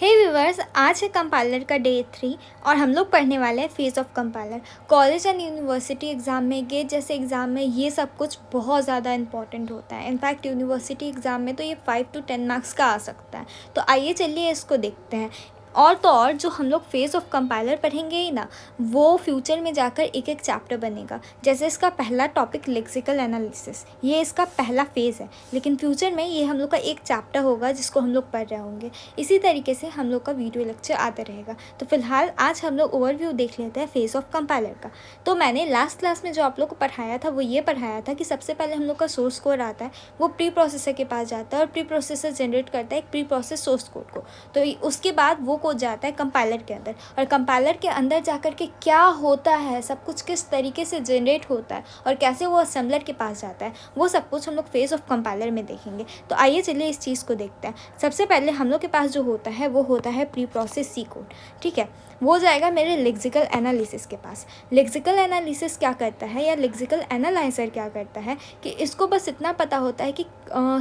हे viewers, आज है compiler का डे 3 और हम लोग पढ़ने वाले हैं phase of compiler. College and university exam में, गेट जैसे एग्ज़ाम में ये सब कुछ बहुत ज़्यादा इंपॉर्टेंट होता है। इनफैक्ट यूनिवर्सिटी एग्ज़ाम में तो ये 5 to 10 मार्क्स का आ सकता है। तो आइए चलिए इसको देखते हैं। और तो और जो हम लोग फेज़ ऑफ कंपाइलर पढ़ेंगे ही ना, वो फ्यूचर में जाकर एक एक चैप्टर बनेगा। जैसे इसका पहला टॉपिक लेक्सिकल एनालिसिस, ये इसका पहला फेज़ है, लेकिन फ्यूचर में ये हम लोग का एक चैप्टर होगा जिसको हम लोग पढ़ रहे होंगे। इसी तरीके से हम लोग का वीडियो लेक्चर आता रहेगा। तो फिलहाल आज हम लोग ओवरव्यू देख लेते हैं फेज़ ऑफ कंपाइलर का। तो मैंने लास्ट क्लास में जो आप लोग को पढ़ाया था वो ये पढ़ाया था कि सबसे पहले हम लोग का सोर्स कोड आता है, वो प्री प्रोसेसर के पास जाता है और प्री प्रोसेसर जनरेट करता है एक प्री प्रोसेस सोर्स कोड को। तो उसके बाद वो कोड जाता है कंपाइलर के अंदर, और कंपाइलर के अंदर जाकर के क्या होता है, सब कुछ किस तरीके से जनरेट होता है और कैसे वो असेंबलर के पास जाता है, वो सब कुछ हम लोग फेज ऑफ कंपाइलर में देखेंगे। तो आइए चलिए इस चीज़ को देखते हैं। सबसे पहले हम लोग के पास जो होता है वो होता है प्री प्रोसेस सी कोड। ठीक है, वो जाएगा मेरे लेक्सिकल एनालिसिस के पास। लेक्सिकल एनालिसिस क्या करता है या लेक्सिकल एनालाइजर क्या करता है कि इसको बस इतना पता होता है कि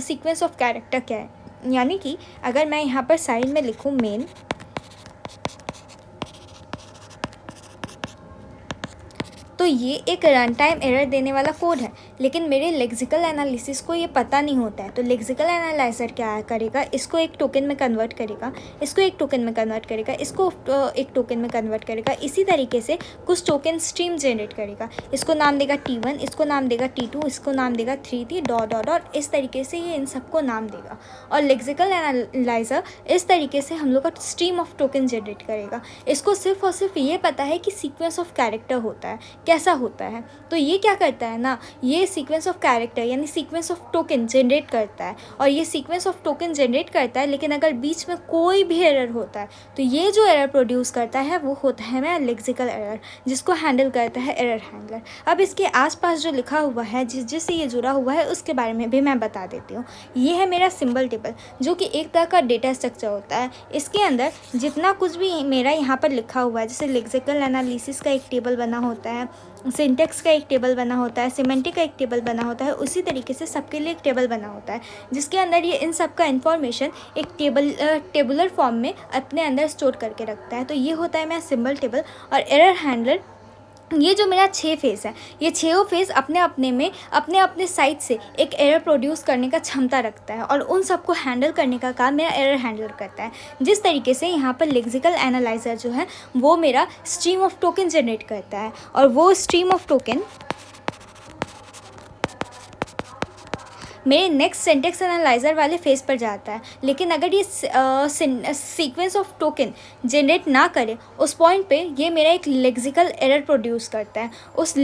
सीक्वेंस ऑफ कैरेक्टर क्या है। यानी कि अगर मैं यहाँ पर साइड में लिखूँ मेन, तो ये एक रन टाइम एरर देने वाला कोड है, लेकिन मेरे लेक्सिकल एनालिसिस को ये पता नहीं होता है। तो लेक्सिकल एनालाइजर क्या करेगा, इसको एक टोकन में कन्वर्ट करेगा, इसको एक टोकन में कन्वर्ट करेगा, इसको एक टोकन में कन्वर्ट करेगा। इसी तरीके से कुछ टोकन स्ट्रीम जनरेट करेगा। इसको नाम देगा T1, इसको नाम देगा T2, इसको नाम देगा 3T डॉट डॉट डॉट। इस तरीके से ये इन सबको नाम देगा। और लेक्सिकल एनालाइजर इस तरीके से हम लोग का स्ट्रीम ऑफ टोकन जनरेट करेगा। इसको सिर्फ और सिर्फ ये पता है कि सीक्वेंस ऑफ कैरेक्टर होता है, कैसा होता है। तो ये क्या करता है ना, ये सीक्वेंस ऑफ कैरेक्टर यानी सीक्वेंस ऑफ टोकन जनरेट करता है। और ये सीक्वेंस ऑफ टोकन जनरेट करता है, लेकिन अगर बीच में कोई भी एरर होता है तो ये जो एरर प्रोड्यूस करता है वो होता है मेरा लेक्सिकल एरर, जिसको हैंडल करता है एरर हैंडलर। अब इसके आसपास जो लिखा हुआ है, जिससे ये जुड़ा हुआ है, उसके बारे में भी मैं बता देती हूँ। ये है मेरा सिंबल टेबल, जो कि एक तरह का डेटा स्ट्रक्चर होता है। इसके अंदर जितना कुछ भी मेरा यहाँ पर लिखा हुआ है, जैसे लेक्सिकल एनालिसिस का एक टेबल बना होता है, सिंटेक्स का एक टेबल बना होता है, सिमेंटिक का एक टेबल बना होता है, उसी तरीके से सबके लिए एक टेबल बना होता है, जिसके अंदर ये इन सब का इन्फॉर्मेशन एक टेबुलर फॉर्म में अपने अंदर स्टोर करके रखता है। तो ये होता है मेरा सिंबल टेबल। और एरर हैंडलर, ये जो मेरा 6 फेज़ है, ये 6 फेज़ अपने अपने में अपने अपने साइड से एक एरर प्रोड्यूस करने का क्षमता रखता है, और उन सबको हैंडल करने का काम मेरा एरर हैंडलर करता है। जिस तरीके से यहाँ पर लेक्सिकल एनालाइजर जो है वो मेरा स्ट्रीम ऑफ टोकन जनरेट करता है, और वो स्ट्रीम ऑफ टोकन मेरे नेक्स्ट सिंटेक्स एनालाइजर वाले फेज़ पर जाता है। लेकिन अगर ये सीक्वेंस ऑफ टोकन जनरेट ना करे, उस पॉइंट पे ये मेरा एक लेक्सिकल एरर प्रोड्यूस करता है। उस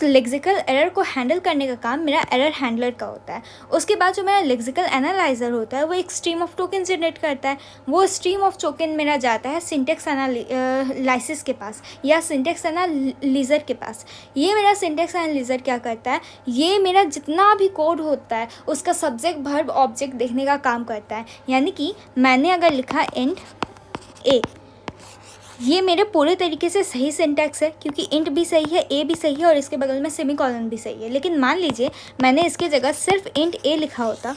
लेक्सिकल एरर को हैंडल करने का काम मेरा एरर हैंडलर का होता है। उसके बाद जो मेरा लेक्सिकल एनालाइजर होता है वो एक स्ट्रीम ऑफ टोकन जनरेट करता है। वो स्ट्रीम ऑफ टोकन मेरा जाता है सिंटेक्स एनालिसिस के पास या सिंटेक्स एनालिजर के पास। ये मेरा सिंटेक्स एनालिजर क्या करता है, ये मेरा जितना भी कोड होता है उसका सब्जेक्ट वर्ब ऑब्जेक्ट देखने का काम करता है। यानी कि मैंने अगर लिखा इंट ए, ये मेरे पूरे तरीके से सही सिंटैक्स है, क्योंकि इंट भी सही है, ए भी सही है, और इसके बगल में सेमीकोलन भी सही है। लेकिन मान लीजिए मैंने इसके जगह सिर्फ इंट ए लिखा होता,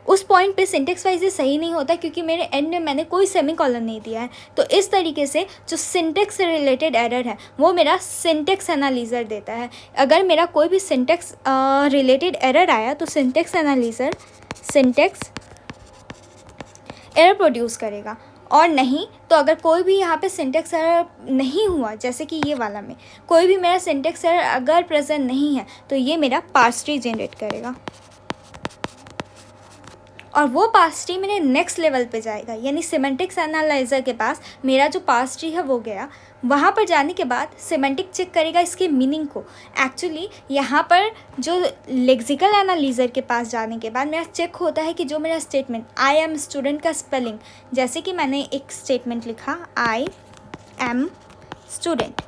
उस पॉइंट पे सिंटेक्स वाइज ये सही नहीं होता, क्योंकि मेरे एंड में मैंने कोई सेमीकोलन नहीं दिया है। तो इस तरीके से जो सिंटेक्स से रिलेटेड एरर है वो मेरा सिंटेक्स एनालिजर देता है। अगर मेरा कोई भी सिंटेक्स रिलेटेड एरर आया तो सिंटेक्स एनालिजर सिंटेक्स एरर प्रोड्यूस करेगा, और नहीं तो अगर कोई भी यहाँ पे सिंटेक्स एरर नहीं हुआ, जैसे कि ये वाला में कोई भी मेरा सिंटेक्स एरर अगर प्रेजेंट नहीं है, तो ये मेरा पार्स ट्री जनरेट करेगा, और वो पार्स ट्री मेरे नेक्स्ट लेवल पे जाएगा। यानी सिमेंटिक्स एनालाइजर के पास मेरा जो पार्स ट्री है वो गया, वहाँ पर जाने के बाद सिमेंटिक चेक करेगा इसके मीनिंग को। एक्चुअली यहाँ पर जो लेक्सिकल एनालाइजर के पास जाने के बाद मेरा चेक होता है कि जो मेरा स्टेटमेंट आई एम स्टूडेंट का स्पेलिंग, जैसे कि मैंने एक स्टेटमेंट लिखा आई एम स्टूडेंट,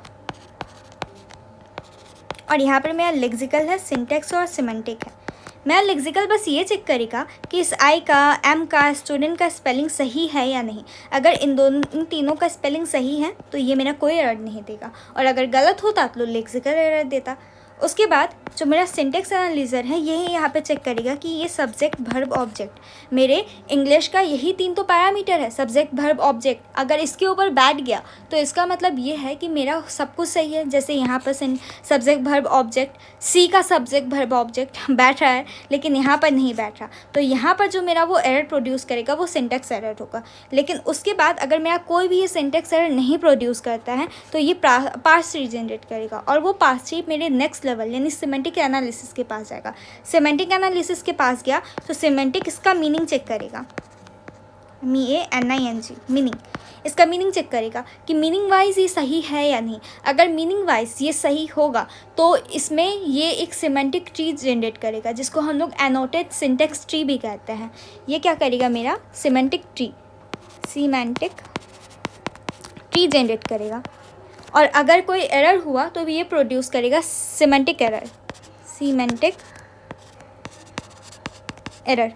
और यहाँ पर मेरा लेक्सिकल है, सिंटेक्स और सिमेंटिक है। मेरा लेक्सिकल बस ये चेक करेगा कि इस आई का, एम का, स्टूडेंट का स्पेलिंग सही है या नहीं। अगर इन तीनों का स्पेलिंग सही है तो ये मेरा कोई एरर नहीं देगा, और अगर गलत होता तो लेक्सिकल एरर देता। उसके बाद जो मेरा सिंटेक्स एनालाइजर है यही यहाँ पे चेक करेगा कि ये सब्जेक्ट वर्ब ऑब्जेक्ट, मेरे इंग्लिश का यही 3 तो पैरामीटर है, सब्जेक्ट वर्ब ऑब्जेक्ट। अगर इसके ऊपर बैठ गया तो इसका मतलब ये है कि मेरा सब कुछ सही है। जैसे यहाँ पर सब्जेक्ट वर्ब ऑब्जेक्ट, सी का सब्जेक्ट वर्ब ऑब्जेक्ट बैठ रहा है लेकिन यहाँ पर नहीं बैठ रहा, तो यहाँ पर जो मेरा वो एरर प्रोड्यूस करेगा वो सिंटेक्स एरर होगा। लेकिन उसके बाद अगर मेरा कोई भी ये सिंटेक्स एरर नहीं प्रोड्यूस करता है तो ये पार्स ट्री जनरेट करेगा, और वो पार्स ट्री मेरे नेक्स्ट लेवल यानी सिमेंटिक एनालिसिस के पास जाएगा। सिमेंटिक एनालिसिस के पास गया तो सिमेंटिक इसका मीनिंग चेक करेगा, MINING मीनिंग, इसका मीनिंग चेक करेगा कि मीनिंग वाइज ये सही है या नहीं। अगर मीनिंग वाइज ये सही होगा तो इसमें ये एक सिमेंटिक ट्री जनरेट करेगा, जिसको हम लोग एनोटेड सिंटेक्स ट्री भी कहते हैं। ये क्या करेगा, मेरा सिमेंटिक ट्री जनरेट करेगा। और अगर कोई एरर हुआ तो ये प्रोड्यूस करेगा सिमेंटिक एरर,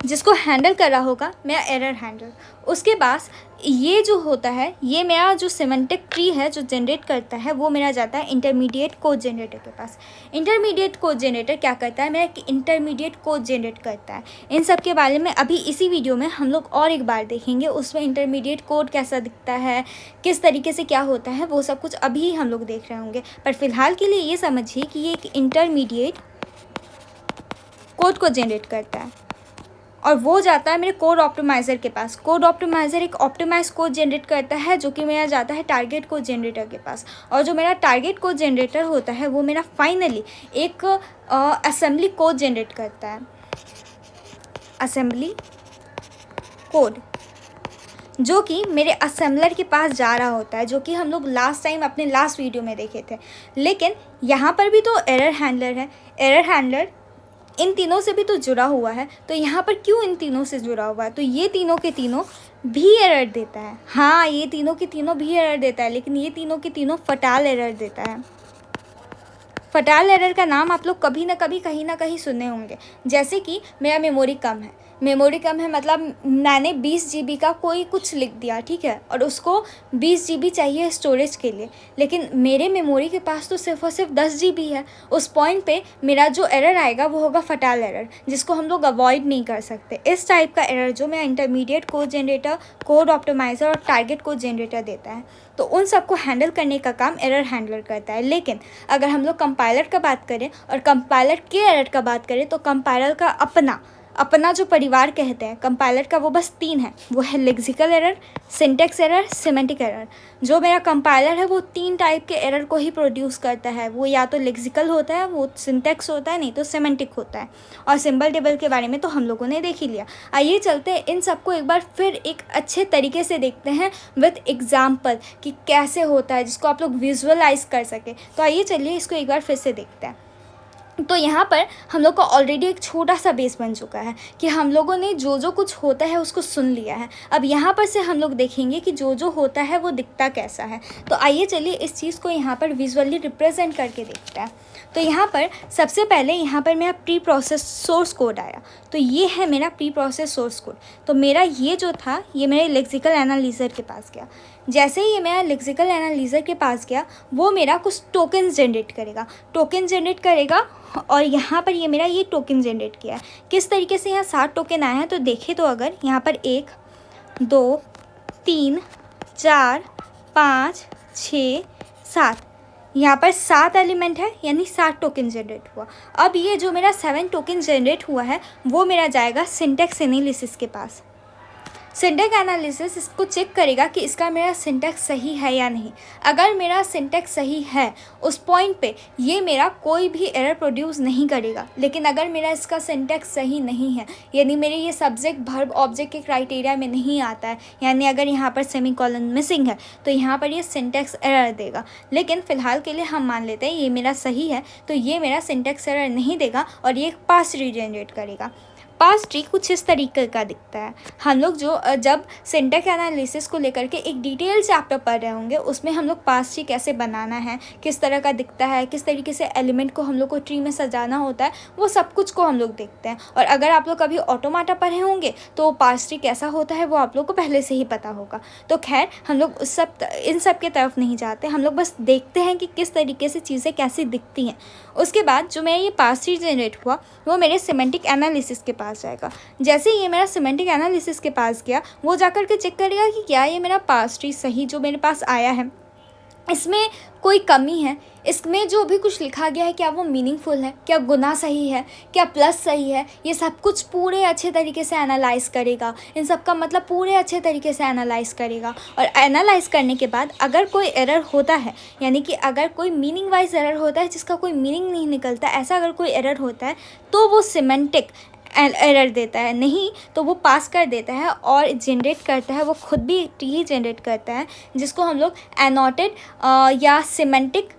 जिसको हैंडल कर रहा होगा मेरा एरर हैंडल। उसके बाद ये जो होता है, ये मेरा जो सिमेंटिक ट्री है जो जनरेट करता है वो मेरा जाता है इंटरमीडिएट कोड जनरेटर के पास। इंटरमीडिएट कोड जनरेटर क्या करता है, मेरा इंटरमीडिएट कोड जनरेट करता है। इन सब के बारे में अभी इसी वीडियो में हम लोग और एक बार देखेंगे, उसमें इंटरमीडिएट कोड कैसा दिखता है, किस तरीके से क्या होता है, वो सब कुछ अभी हम लोग देख रहे होंगे। पर फिलहाल के लिए ये समझिए कि ये एक इंटरमीडिएट कोड को जनरेट करता है और वो जाता है मेरे कोड ऑप्टिमाइज़र के पास। कोड ऑप्टिमाइज़र एक ऑप्टिमाइज कोड जनरेट करता है जो कि मेरा जाता है टारगेट कोड जनरेटर के पास, और जो मेरा टारगेट कोड जनरेटर होता है वो मेरा फाइनली एक असेंबली कोड जनरेट करता है, असेंबली कोड, जो कि मेरे असेंबलर के पास जा रहा होता है, जो कि हम लोग लास्ट टाइम अपने लास्ट वीडियो में देखे थे। लेकिन यहाँ पर भी तो एरर हैंडलर है, एरर हैंडलर इन तीनों से भी तो जुड़ा हुआ है। तो यहाँ पर क्यों इन तीनों से जुड़ा हुआ है, तो ये तीनों के तीनों भी एरर देता है। हाँ, ये तीनों के तीनों भी एरर देता है, लेकिन ये तीनों के तीनों फटाल एरर देता है। फटाल एरर का नाम आप लोग कभी ना कभी कहीं ना कहीं सुने होंगे। जैसे कि मेरा मेमोरी कम है, मतलब मैंने 20 GB का कोई कुछ लिख दिया, ठीक है, और उसको 20 GB चाहिए स्टोरेज के लिए, लेकिन मेरे मेमोरी के पास तो सिर्फ और सिर्फ 10 GB है। उस पॉइंट पे मेरा जो एरर आएगा वो होगा फटाल एरर, जिसको हम लोग अवॉइड नहीं कर सकते। इस टाइप का एरर जो मेरा intermediate code generator, code optimiser और टारगेट कोड जनरेटर देता है, तो उन सबको हैंडल करने का काम एरर हैंडलर करता है। लेकिन अगर हम लोग कंपाइलर का बात करें और कंपाइलर के एरर का बात करें तो कंपाइलर का अपना जो परिवार कहते हैं कंपाइलर का, वो बस 3 है। वो है lexical error, syntax error, semantic error. जो मेरा कंपाइलर है वो 3 टाइप के एरर को ही प्रोड्यूस करता है। वो या तो लेक्सिकल होता है, वो सिंटेक्स होता है, नहीं तो सिमेंटिक होता है। और सिंबल टेबल के बारे में तो हम लोगों ने देख ही लिया। आइए चलते हैं इन सबको एक बार फिर एक अच्छे तरीके से देखते हैं विथ एग्जाम्पल कि कैसे होता है, जिसको आप लोग विजुअलाइज कर सके। तो आइए चलिए इसको एक बार फिर से देखते हैं। तो यहाँ पर हम लोग का ऑलरेडी एक छोटा सा बेस बन चुका है कि हम लोगों ने जो जो कुछ होता है उसको सुन लिया है। अब यहाँ पर से हम लोग देखेंगे कि जो जो होता है वो दिखता कैसा है। तो आइए चलिए इस चीज़ को यहाँ पर विजुअली रिप्रेजेंट करके देखते हैं। तो यहाँ पर सबसे पहले यहाँ पर मेरा प्री प्रोसेस सोर्स कोड आया। तो ये है मेरा प्री प्रोसेस सोर्स कोड। तो मेरा ये जो था ये मेरे लेक्सिकल एनालाइजर के पास गया। जैसे ही ये मेरा लेक्सिकल एनालाइजर के पास गया वो मेरा कुछ टोकन्स जनरेट करेगा, और यहाँ पर ये मेरा ये टोकन जनरेट किया है। किस तरीके से यहाँ 7 टोकन आए हैं तो देखें तो अगर यहाँ पर 1 2 3 4 5 6 7, यहाँ पर 7 एलिमेंट है यानी 7 टोकन जनरेट हुआ। अब ये जो मेरा 7 टोकन जनरेट हुआ है वो मेरा जाएगा सिंटेक्स एनालिसिस के पास। सिंटेक्स एनालिसिस इसको चेक करेगा कि इसका मेरा सिंटेक्स सही है या नहीं। अगर मेरा सिंटेक्स सही है उस पॉइंट पे ये मेरा कोई भी एरर प्रोड्यूस नहीं करेगा। लेकिन अगर मेरा इसका सिंटेक्स सही नहीं है, यानी मेरे ये सब्जेक्ट वर्ब ऑब्जेक्ट के क्राइटेरिया में नहीं आता है, यानी अगर यहाँ पर सेमीकोलन मिसिंग है तो यहाँ पर ये सिंटेक्स एरर देगा। लेकिन फ़िलहाल के लिए हम मान लेते हैं ये मेरा सही है, तो ये मेरा सिंटेक्स एरर नहीं देगा और ये एक पार्स ट्री जनरेट करेगा। पास ट्री कुछ इस तरीके का दिखता है। हम लोग जब सिंटैक्स एनालिसिस को लेकर के एक डिटेल चैप्टर पढ़ रहे होंगे, उसमें हम लोग पास ट्री कैसे बनाना है, किस तरह का दिखता है, किस तरीके से एलिमेंट को हम लोग को ट्री में सजाना होता है, वो सब कुछ को हम लोग देखते हैं। और अगर आप लोग कभी ऑटोमाटा पढ़े होंगे तो पास ट्री कैसा होता है वो आप लोग को पहले से ही पता होगा। तो खैर हम लोग इन सब के तरफ नहीं जाते, हम लोग बस देखते हैं कि किस तरीके से चीज़ें कैसी दिखती हैं। उसके बाद जो मेरा ये पास ट्री जनरेट हुआ वो मेरे सिमेंटिक एनालिसिस के पास जाएगा। जैसे ये मेरा सिमेंटिक एनालिसिस के पास गया, वो जाकर के चेक करेगा कि क्या ये मेरा पास ट्री सही जो मेरे पास आया है, इसमें कोई कमी है, इसमें जो भी कुछ लिखा गया है क्या वो मीनिंगफुल है, क्या गुना सही है, क्या प्लस सही है, ये सब कुछ पूरे अच्छे तरीके से एनालाइज करेगा। इन सब का मतलब पूरे अच्छे तरीके से एनालाइज करेगा। और एनालाइज करने के बाद अगर कोई एरर होता है, यानी कि अगर कोई मीनिंग वाइज एरर होता है जिसका कोई मीनिंग नहीं निकलता, ऐसा अगर कोई एरर होता है तो वो सिमेंटिक एरर देता है, नहीं तो वो पास कर देता है और जनरेट करता है, वो खुद भी ट्री जनरेट करता है जिसको हम लोग एनोटेड या सिमेंटिक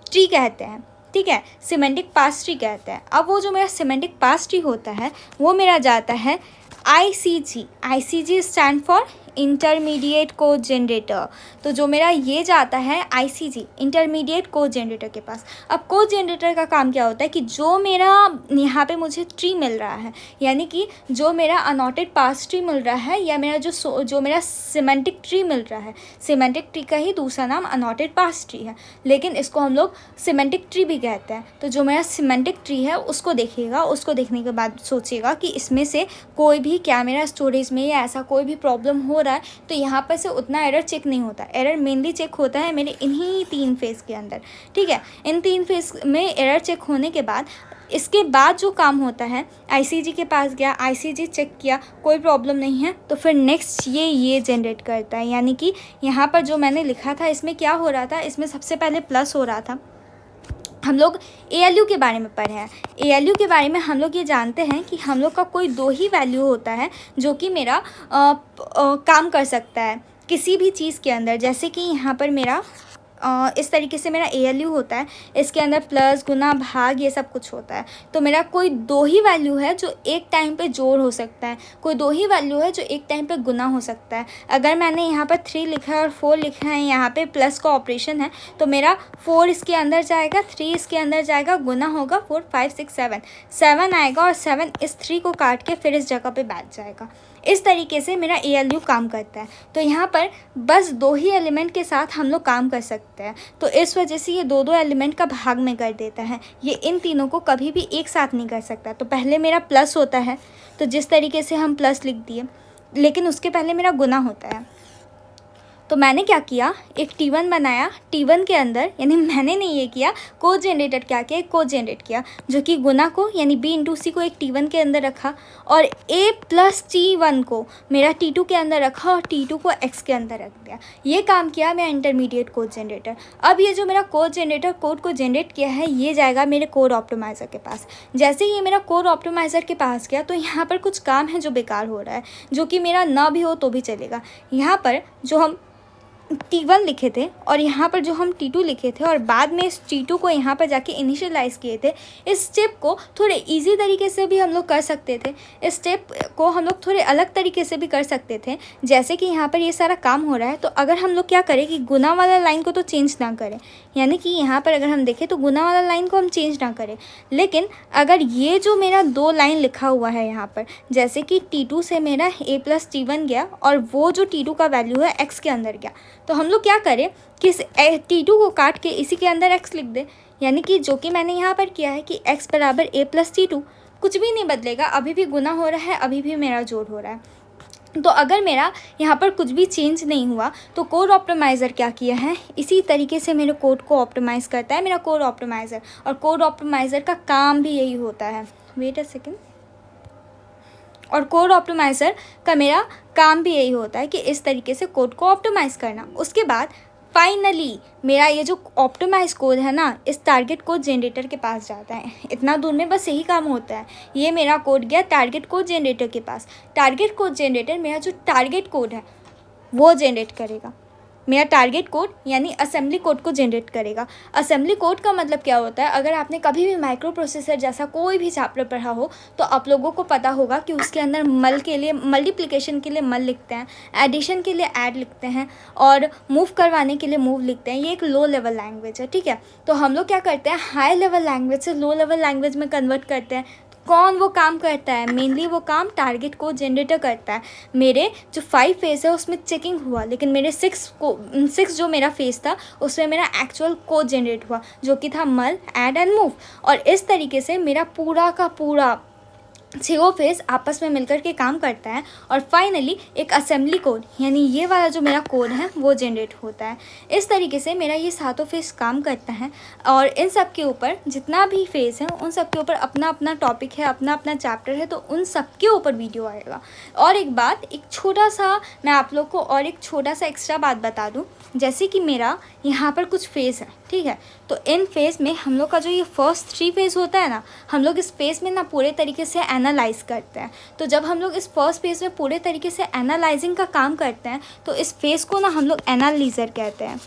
ट्री कहते हैं। ठीक है, सिमेंटिक पास ट्री कहते हैं। अब वो जो मेरा सिमेंटिक पास ट्री होता है वो मेरा जाता है ICG stand for intermediate code generator. तो जो मेरा ये जाता है ICG इंटरमीडिएट कोड जनरेटर के पास। अब कोड जनरेटर का काम क्या होता है कि जो मेरा यहाँ पे मुझे ट्री मिल रहा है, यानी कि जो मेरा अनॉटेड पास ट्री मिल रहा है या मेरा जो मेरा सिमेंटिक ट्री मिल रहा है, सिमेंटिक ट्री का ही दूसरा नाम अनॉटेड पास ट्री है, लेकिन इसको हम लोग सिमेंटिक ट्री भी कहते हैं। तो जो मेरा सिमेंटिक ट्री है उसको देखेगा, उसको देखने के बाद सोचेगा कि इसमें से कोई भी क्या मेरा स्टोरेज में या ऐसा कोई भी प्रॉब्लम हो रहा है, तो यहाँ पर से उतना एरर चेक नहीं होता। एरर मेनली चेक होता है मेरे इन्हीं 3 फेज़ के अंदर। ठीक है, इन 3 फेज़ में एरर चेक होने के बाद इसके बाद जो काम होता है, ICG के पास गया, ICG चेक किया, कोई प्रॉब्लम नहीं है, तो फिर नेक्स्ट ये जनरेट करता है। यानी कि यहाँ पर जो मैंने लिखा था इसमें क्या हो रहा था, इसमें सबसे पहले प्लस हो रहा था। हम लोग ALU के बारे में पढ़े हैं। ALU के बारे में हम लोग ये जानते हैं कि हम लोग का कोई 2 ही वैल्यू होता है जो कि मेरा काम कर सकता है किसी भी चीज़ के अंदर। जैसे कि यहाँ पर मेरा इस तरीके से मेरा ALU होता है, इसके अंदर प्लस, गुना, भाग ये सब कुछ होता है। तो मेरा कोई 2 ही वैल्यू है जो एक टाइम पे जोड़ हो सकता है, कोई 2 ही वैल्यू है जो एक टाइम पे गुना हो सकता है। अगर मैंने यहाँ पर 3 लिखा है और 4 लिखा है, यहाँ पे प्लस का ऑपरेशन है, तो मेरा 4 इसके अंदर जाएगा, 3 इसके अंदर जाएगा, गुना होगा 4 5 6 7 आएगा और 7 इस 3 को काट के फिर इस जगह पे बैठ जाएगा। इस तरीके से मेरा ALU काम करता है। तो यहाँ पर बस 2 ही एलिमेंट के साथ हम लोग काम कर सकते हैं, तो इस वजह से ये 2 एलिमेंट का भाग में कर देता है। ये इन तीनों को कभी भी एक साथ नहीं कर सकता। तो पहले मेरा प्लस होता है, तो जिस तरीके से हम प्लस लिख दिए, लेकिन उसके पहले मेरा गुना होता है। तो मैंने क्या किया, एक T1 बनाया। T1 के अंदर, यानी मैंने नहीं ये किया, कोड जनरेटर क्या किया, एक कोड जनरेट किया जो कि गुना को यानी B × C को एक T1 के अंदर रखा और A + T1 को मेरा T2 के अंदर रखा और T2 को X के अंदर रख दिया। ये काम किया मेरा इंटरमीडिएट कोड जनरेटर। अब ये जो मेरा कोड जनरेटर कोड को जनरेट किया है, ये जाएगा मेरे कोड ऑप्टिमाइज़र के पास। जैसे ये मेरा कोड ऑप्टिमाइज़र के पास गया तो यहाँ पर कुछ काम है जो बेकार हो रहा है, जो कि मेरा ना भी हो तो भी चलेगा। यहाँ पर जो हम T1 लिखे थे और यहाँ पर जो हम T2 लिखे थे और बाद में इस T2 को यहाँ पर जाके इनिशियलाइज़ किए थे, इस स्टेप को थोड़े इजी तरीके से भी हम लोग कर सकते थे, इस स्टेप को हम लोग थोड़े अलग तरीके से भी कर सकते थे। जैसे कि यहाँ पर ये सारा काम हो रहा है, तो अगर हम लोग क्या करें कि गुना वाला लाइन को तो चेंज ना करें, यानी कि यहाँ पर अगर हम देखें तो गुना वाला लाइन को हम चेंज ना करें, लेकिन अगर ये जो मेरा 2 लाइन लिखा हुआ है यहाँ पर, जैसे कि T2 से मेरा A + T1 गया और वो जो T2 का वैल्यू है X के अंदर गया, तो हम लोग क्या करें कि इस T2 को काट के इसी के अंदर X लिख दे। यानी कि जो कि मैंने यहाँ पर किया है कि X = A + T2, कुछ भी नहीं बदलेगा, अभी भी गुना हो रहा है, अभी भी मेरा जोड़ हो रहा है। तो अगर मेरा यहाँ पर कुछ भी चेंज नहीं हुआ तो कोड ऑप्टिमाइज़र क्या किया है, इसी तरीके से मेरे कोड को ऑप्टिमाइज़ करता है मेरा कोड ऑप्टिमाइज़र। और कोड ऑप्टिमाइज़र का काम भी यही होता है, वेट अ सेकेंड, और कोड ऑप्टिमाइज़र का मेरा काम भी यही होता है कि इस तरीके से कोड को ऑप्टिमाइज़ करना। उसके बाद फाइनली मेरा ये जो ऑप्टिमाइज कोड है ना, इस टारगेट कोड जनरेटर के पास जाता है। इतना दूर में बस यही काम होता है। ये मेरा कोड गया टारगेट कोड जनरेटर के पास। टारगेट कोड जनरेटर मेरा जो टारगेट कोड है वो जनरेट करेगा। मेरा टारगेट कोड यानी असेंबली कोड को जनरेट करेगा। असेंबली कोड का मतलब क्या होता है, अगर आपने कभी भी माइक्रो प्रोसेसर जैसा कोई भी चैप्टर पढ़ा हो तो आप लोगों को पता होगा कि उसके अंदर मल के लिए मल्टीप्लिकेशन के लिए मल लिखते हैं, एडिशन के लिए ऐड लिखते हैं और मूव करवाने के लिए मूव लिखते हैं। ये एक लो लेवल लैंग्वेज है, ठीक है। तो हम लोग क्या करते हैं, हाई लेवल लैंग्वेज से लो लेवल लैंग्वेज में कन्वर्ट करते हैं। कौन वो काम करता है, मेनली वो काम टारगेट कोड जनरेटर करता है। मेरे जो 5 फेज है उसमें चेकिंग हुआ, लेकिन मेरे 6 जो मेरा फेज था उसमें मेरा एक्चुअल कोड जनरेट हुआ, जो कि था मल, ऐड एंड मूव। और इस तरीके से मेरा पूरा का पूरा 6 फेज आपस में मिलकर के काम करता है और फाइनली एक असेंबली कोड यानी ये वाला जो मेरा कोड है वो जनरेट होता है। इस तरीके से मेरा ये 7 फेज काम करता है और इन सब के ऊपर जितना भी फेज है उन सब के ऊपर अपना अपना टॉपिक है, अपना अपना चैप्टर है, तो उन सब के ऊपर वीडियो आएगा। और एक बात, एक छोटा सा मैं आप लोग को और एक छोटा सा एक्स्ट्रा बात बता दूँ, जैसे कि मेरा यहाँ पर कुछ फेज़ है, ठीक है। तो इन फेज़ में हम लोग का जो ये फर्स्ट 3 फेज़ होता है ना, हम लोग इस फेज़ में ना पूरे तरीके से एनालाइज करते हैं। तो जब हम लोग इस फर्स्ट फेज़ में पूरे तरीके से एनालाइजिंग का काम करते हैं तो इस फेज़ को ना हम लोग एनालाइजर कहते हैं।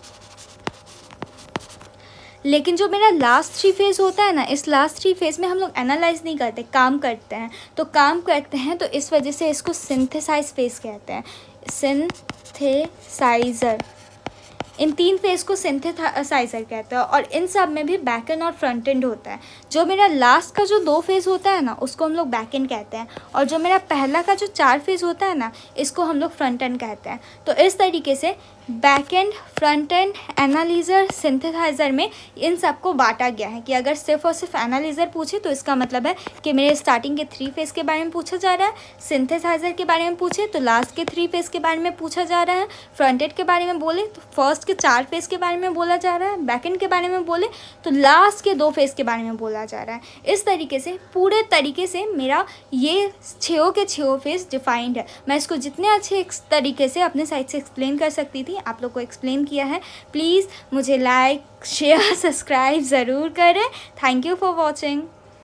लेकिन जो मेरा लास्ट 3 फेज़ होता है ना, इस लास्ट 3 फेज़ में हम लोग एनालाइज नहीं करते, काम करते हैं। तो काम करते हैं तो इस वजह से इसको सिंथेसाइज फेज़ कहते हैं, सिंथेसाइजर। इन 3 फेज़ को सिंथेसाइजर कहते हैं और इन सब में भी बैक एंड और फ्रंट एंड होता है। जो मेरा लास्ट का जो 2 फेज़ होता है ना उसको हम लोग बैक एंड कहते हैं और जो मेरा पहला का जो 4 फेज़ होता है ना इसको हम लोग फ्रंट एंड कहते हैं। तो इस तरीके से back end, front end, analyser, synthesiser में इन सबको बांटा गया है कि अगर सिर्फ और सिर्फ एनालाइजर पूछे तो इसका मतलब है कि मेरे स्टार्टिंग के 3 फेज़ के बारे में पूछा जा रहा है, सिंथेसाइजर के बारे में पूछे तो लास्ट के 3 फेज़ के बारे में पूछा जा रहा है, फ्रंट एंड के बारे में बोले तो फर्स्ट के 4 फेज़ के बारे में बोला जा रहा है, बैक एंड के बारे में बोले तो लास्ट के 2 फेज़ के बारे में बोला जा रहा है। इस तरीके से पूरे तरीके से मेरा ये 6 के 6 फेज़ डिफाइंड है। मैं इसको जितने अच्छे तरीके से अपने साइड से एक्सप्लेन कर सकती थी आप लोग को एक्सप्लेन किया है। प्लीज़ मुझे लाइक, शेयर, सब्सक्राइब ज़रूर करें। Thank you for watching.